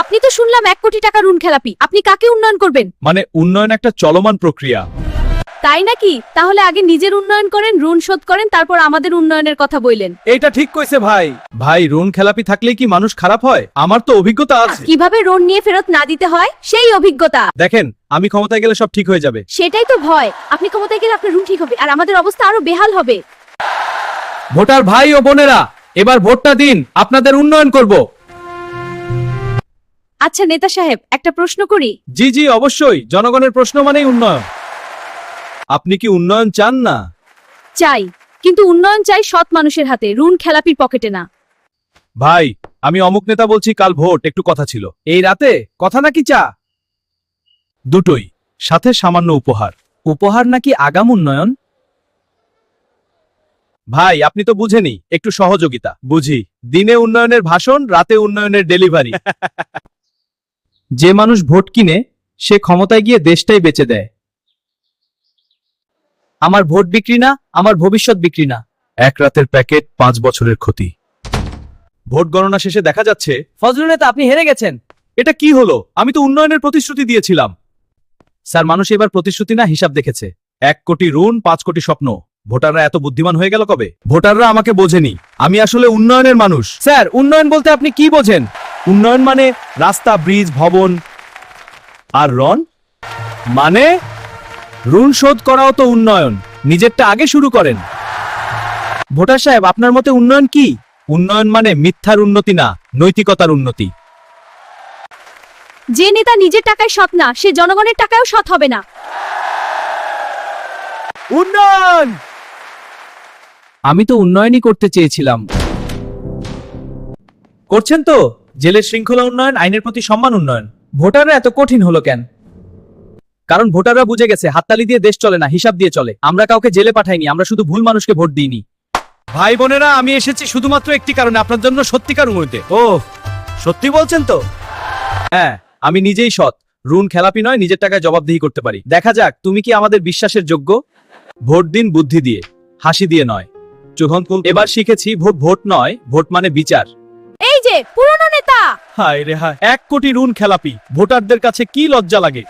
আপনি তো শুনলাম 1 কোটি টাকা ঋণ খেলাপি, আপনি কাকে উন্নয়ন করবেন? মানে উন্নয়ন একটা চলমান প্রক্রিয়া। তাই নাকি? তাহলে আগে নিজের উন্নয়ন করেন, ঋণ শোধ করেন, তারপর আমাদের উন্নয়নের কথা বললেন। এটা ঠিক কইছে ভাই। ভাই ঋণ খেলাপি থাকলে কি মানুষ খারাপ হয়? আমার তো অভিজ্ঞতা আছে। কিভাবে ঋণ নিয়ে ফেরত না দিতে হয় সেই অভিজ্ঞতা। দেখেন, আমি ক্ষমতায় গেলে সব ঠিক হয়ে যাবে। সেটাই তো ভয়, আপনি ক্ষমতায় গেলে আপনার ঋণ ঠিক হবে আর আমাদের অবস্থা আরো বেহাল হবে। ভোটার ভাই ও বোনেরা, এবার ভোটটা দিন, আপনাদের উন্নয়ন করব। আচ্ছা নেতা সাহেব, একটা প্রশ্ন করি। জি জি অবশ্যই, জনগণের প্রশ্ন মানেই উন্নয়ন। আপনি কি উন্নয়ন চান না? চাই, কিন্তু উন্নয়ন চাই সৎ মানুষের হাতে, ঋণ খেলাপির পকেটে না। ভাই, আমি অমুক নেতা বলছি, কাল ভোট, একটু কথা ছিল। এই রাতে কথা নাকি চা? দুটোই, সাথে সামান্য উপহার। উপহার নাকি আগাম উন্নয়ন? ভাই আপনি তো বুঝেনি, একটু সহযোগিতা। বুঝি, দিনে উন্নয়নের ভাষণ, রাতে উন্নয়নের ডেলিভারি। যে মানুষ ভোট কিনে সে ক্ষমতায় গিয়ে দেশটাই বেচে দেয়। আমার ভোট বিক্রি না, আমার ভবিষ্যৎ বিক্রি না। এক রাতের প্যাকেট, 5 বছরের ক্ষতি। ভোট গণনা শেষে দেখা যাচ্ছে ফজলুল নেতা, আপনি হেরে গেছেন। এটা কি হলো? আমি তো উন্নয়নের প্রতিশ্রুতি দিয়েছিলাম। স্যার, মানুষ এবার প্রতিশ্রুতি না হিসাব দেখেছে। 1 কোটি ঋণ, 5 কোটি স্বপ্ন। ভোটাররা এত বুদ্ধিমান হয়ে গেল কবে? ভোটাররা আমাকে বোঝেনি, আমি আসলে উন্নয়নের মানুষ। স্যার, উন্নয়ন বলতে আপনি কি বোঝেন? উন্নয়ন মানে রাস্তা, ব্রিজ, ভবন। আর ঋণ মানে ঋণ শোধ করাও তো উন্নয়ন। নিজেরটা আগে শুরু করেন। ভোটার সাহেব, আপনার মতে উন্নয়ন কি? উন্নয়ন মানে মিথ্যার উন্নতি না, নৈতিকতার উন্নতি। যে নেতা নিজের টাকায় সৎ না, সে জনগণের টাকায়ও সৎ হবে না। উন্নয়ন! আমি তো উন্নয়নই করতে চেয়েছিলাম। করছেন তো? জেলের শৃঙ্খলা উন্নয়ন, আইনের প্রতি সম্মান উন্নয়ন। ভোটাররা এত কঠিন হলো কেন? কারণ ভোটাররা বুঝে গেছে হাততালি দিয়ে দেশ চলে না, হিসাব দিয়ে চলে। আমরা কাউকে জেলে পাঠাইনি, আমরা শুধু ভুল মানুষকে ভোট দিইনি। ভাই বোনেরা, আমি এসেছি শুধুমাত্র একটি কারণে, আপনার জন্য সত্যিকার উন্নয়নতে। ও, সত্যি বলছেন তো? হ্যাঁ, আমি নিজেই সৎ, ঋণ খেলাপি নয়, নিজের টাকায় জবাবদিহি করতে পারি। দেখা যাক তুমি কি আমাদের বিশ্বাসের যোগ্য। ভোট দিন বুদ্ধি দিয়ে, হাসি দিয়ে নয়। এবার শিখেছি, ভোট ভোট নয়, ভোট মানে বিচার। এই যে পুরনো নেতা। হায় রে হায়, 1 কোটি ঋণ খেলাপি, ভোটারদের কাছে কি লজ্জা লাগে।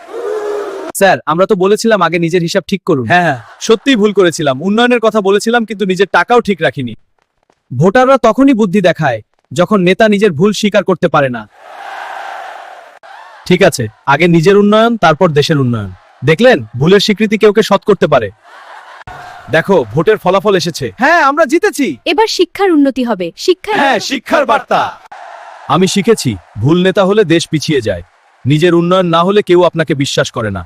স্যার, আমরা তো বলেছিলাম আগে নিজের হিসাব ঠিক করুন। হ্যাঁ, সত্যিই ভুল করেছিলাম। উন্নয়নের কথা বলেছিলাম, কিন্তু নিজের টাকাও ঠিক রাখিনি। ভোটাররা তখনই বুদ্ধি দেখায় যখন নেতা নিজের ভুল স্বীকার করতে পারে না। ঠিক আছে, আগে নিজের উন্নয়ন, তারপর দেশের উন্নয়ন। দেখলেন, ভুলের স্বীকৃতি কেউকে সৎ করতে পারে। দেখো, ভোটের ফলাফল এসেছে। হ্যাঁ, আমরা জিতেছি। এবার শিক্ষার উন্নতি হবে, শিক্ষায়। হ্যাঁ, শিক্ষার বার্তা। আমি শিখেছি, ভুল নেতা হলে দেশ পিছিয়ে যায়। নিজের উন্নয়ন না হলে কেউ আপনাকে বিশ্বাস করে না।